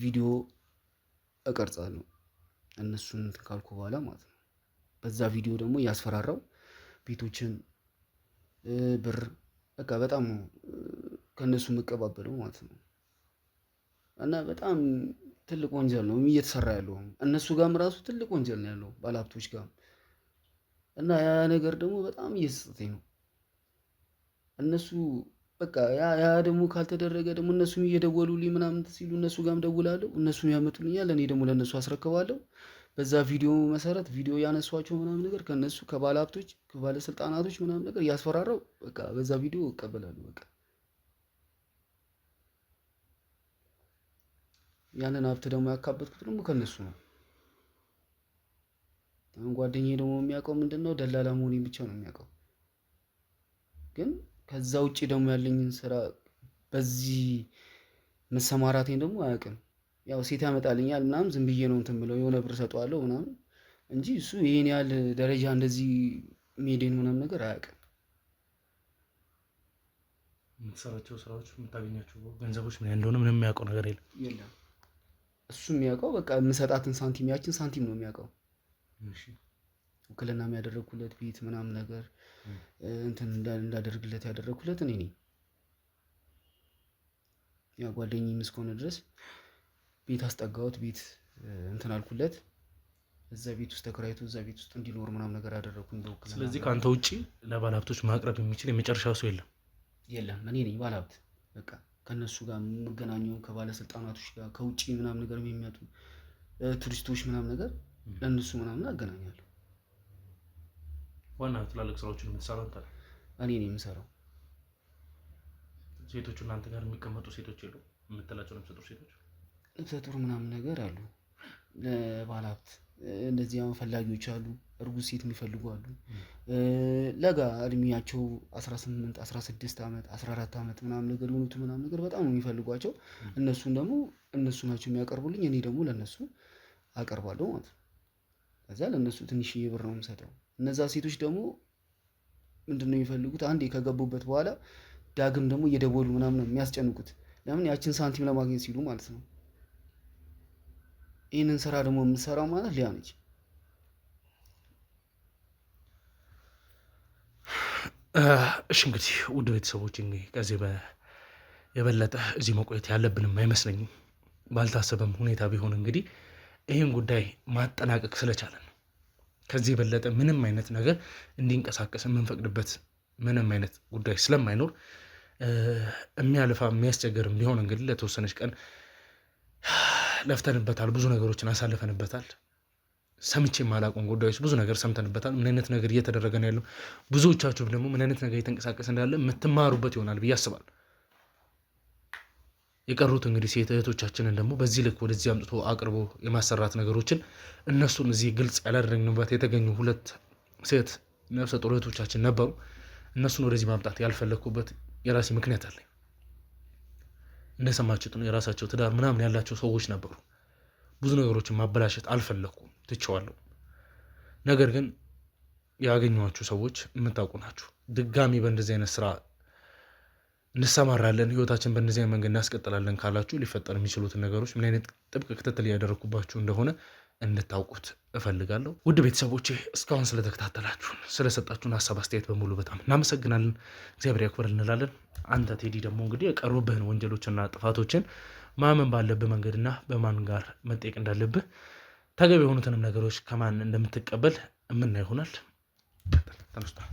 ቪዲዮ እቀርጻለሁ እነሱን እንትን ካልኩ በኋላ ማለት ነው። በዛ ቪዲዮ ደግሞ እያስፈራራው ቤቶችን ብር በቃ በጣም ነው ከእነሱ የምቀባበለው ማለት ነው። እና በጣም ትልቅ ወንጀል ነው እየተሰራ ያለው እነሱ ጋርም ራሱ ትልቅ ወንጀል ነው ያለው ባለሀብቶች ጋር። እና ያ ነገር ደግሞ በጣም እየተሰጠኝ ነው። እነሱ በቃ ያ ደግሞ ካልተደረገ ደግሞ እነሱም እየደወሉልኝ ምናምን ሲሉ እነሱ ጋርም ደውላለሁ፣ እነሱም ያመጡልኛል፣ እኔ ደግሞ ለእነሱ አስረክባለሁ። በዛ ቪዲዮ መሰረት ቪዲዮ ያነሷቸው ምናምን ነገር ከነሱ ከባለሀብቶች ከባለስልጣናቶች ምናምን ነገር እያስፈራራው በቃ በዛ ቪዲዮ እቀበላለሁ። በቃ ያንን ሀብት ደግሞ ያካበትኩት ደግሞ ከነሱ ነው። አሁን ጓደኛዬ ደግሞ የሚያውቀው ምንድን ነው ደላላ መሆኔን ብቻ ነው የሚያውቀው። ግን ከዛ ውጭ ደግሞ ያለኝን ስራ በዚህ መሰማራቴን ደግሞ አያውቅም። ያው ሴት ያመጣልኛል ምናምን ዝም ብዬ ነው እንትን ብለው የሆነ ብር ሰጠዋለሁ ምናምን እንጂ እሱ ይሄን ያህል ደረጃ እንደዚህ ሜዴን ምናምን ነገር አያውቅም። የምትሰራቸው ስራዎች የምታገኛቸው ገንዘቦች ምን እንደሆነ ምንም የሚያውቀው ነገር የለም። እሱ የሚያውቀው በቃ የምሰጣትን ሳንቲም ያችን ሳንቲም ነው የሚያውቀው። ውክልና ያደረግኩለት ቤት ምናምን ነገር እንትን እንዳደርግለት ያደረግኩለት እኔ ነኝ። ያ ጓደኛዬም እስከሆነ ድረስ ቤት አስጠጋሁት፣ ቤት እንትን አልኩለት። እዛ ቤት ውስጥ ተከራይቶ እዛ ቤት ውስጥ እንዲኖር ምናምን ነገር አደረግኩኝ በውክልና። ስለዚህ ከአንተ ውጭ ለባለሀብቶች ማቅረብ የሚችል የመጨረሻው ሰው የለም። እኔ ነኝ ባለሀብት። በቃ ከነሱ ጋር የምገናኘው ከባለስልጣናቶች ጋር ከውጭ ምናምን ነገር የሚመጡ ቱሪስቶች ምናምን ነገር ለእነሱ ምናምን አገናኛለሁ። ዋና ትላልቅ ስራዎችን የምትሰራው አንተ ነህ? እኔ ነኝ የምሰራው። ሴቶቹ እናንተ ጋር የሚቀመጡ ሴቶች የሉ የምትላቸው ነፍሰ ጡር ሴቶች? ነፍሰ ጡር ምናምን ነገር አሉ። ለባለሀብት እንደዚህ አሁን ፈላጊዎች አሉ። እርጉዝ ሴት የሚፈልጉ አሉ። ለጋ እድሜያቸው 18 16 ዓመት 14 ዓመት ምናምን ነገር የሆኑት ምናምን ነገር በጣም ነው የሚፈልጓቸው። እነሱን ደግሞ እነሱ ናቸው የሚያቀርቡልኝ። እኔ ደግሞ ለእነሱ አቀርባለሁ ማለት ነው። ከዛ ለእነሱ ትንሽዬ ብር ነው የምሰጠው። እነዛ ሴቶች ደግሞ ምንድን ነው የሚፈልጉት? አንዴ ከገቡበት በኋላ ዳግም ደግሞ እየደወሉ ምናምን ነው የሚያስጨንቁት። ለምን? ያችን ሳንቲም ለማግኘት ሲሉ ማለት ነው። ይህንን ስራ ደግሞ የምትሰራው ማለት ሊያ ነች። እሺ እንግዲህ ውድ ቤተሰቦች ከዚህ የበለጠ እዚህ መቆየት ያለብንም አይመስለኝም። ባልታሰበም ሁኔታ ቢሆን እንግዲህ ይህን ጉዳይ ማጠናቀቅ ስለቻለን ከዚህ የበለጠ ምንም አይነት ነገር እንዲንቀሳቀስ የምንፈቅድበት ምንም አይነት ጉዳይ ስለማይኖር የሚያልፋ የሚያስቸግርም ቢሆን እንግዲህ ለተወሰነች ቀን ለፍተንበታል፣ ብዙ ነገሮችን አሳልፈንበታል። ሰምቼ የማላውቀውን ጉዳዮች ብዙ ነገር ሰምተንበታል። ምን አይነት ነገር እየተደረገ ነው ያለው፣ ብዙዎቻችሁም ደግሞ ምን አይነት ነገር እየተንቀሳቀስ እንዳለ የምትማሩበት ይሆናል ብዬ አስባለሁ። የቀሩት እንግዲህ ሴት እህቶቻችንን ደግሞ በዚህ ልክ ወደዚህ አምጥቶ አቅርቦ የማሰራት ነገሮችን እነሱን እዚህ ግልጽ ያላደረግንበት የተገኙ 2 ሴት ነፍሰ ጡር እህቶቻችን ነበሩ። እነሱን ወደዚህ ማምጣት ያልፈለግኩበት የራሴ ምክንያት አለኝ። እንደሰማችሁት ነው፣ የራሳቸው ትዳር ምናምን ያላቸው ሰዎች ነበሩ። ብዙ ነገሮችን ማበላሸት አልፈለግኩም፣ ትቼዋለሁ። ነገር ግን ያገኘኋችሁ ሰዎች የምታውቁ ናችሁ። ድጋሚ በእንደዚህ አይነት ስራ እንሰማራለን፣ ህይወታችን በእነዚህ አይነት መንገድ እናስቀጥላለን ካላችሁ ሊፈጠር የሚችሉትን ነገሮች ምን አይነት ጥብቅ ክትትል እያደረግኩባችሁ እንደሆነ እንድታውቁት እፈልጋለሁ። ውድ ቤተሰቦቼ እስካሁን ስለተከታተላችሁን ስለሰጣችሁን ሀሳብ አስተያየት በሙሉ በጣም እናመሰግናለን። እግዚአብሔር ያክብር እንላለን። አንተ ቴዲ ደግሞ እንግዲህ የቀሩብህን ወንጀሎችና ጥፋቶችን ማመን ባለብህ መንገድና በማን ጋር መጠየቅ እንዳለብህ ተገቢ የሆኑትንም ነገሮች ከማን እንደምትቀበል የምናይ ይሆናል። ተነስቷል።